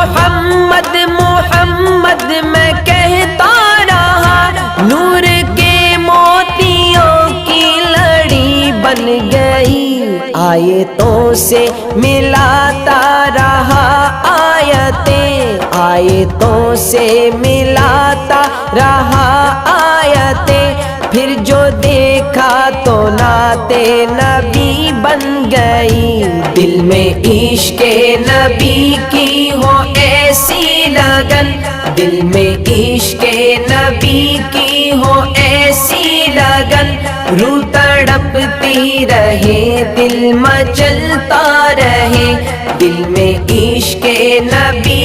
मोहम्मद मोहम्मद मैं कहता रहा, नूर के मोतियों की लड़ी बन गई। आयतों से मिलाता रहा आयतें, आयतों से मिलाता रहा आयतें। फिर जो देखा तो नाते नबी बन गई। दिल में इश्क़े नबी की हो ऐसी लगन, दिल में इश्क़े नबी की हो ऐसी लगन। रूह तड़पती रहे, दिल मचलता रहे, दिल में इश्क़े नबी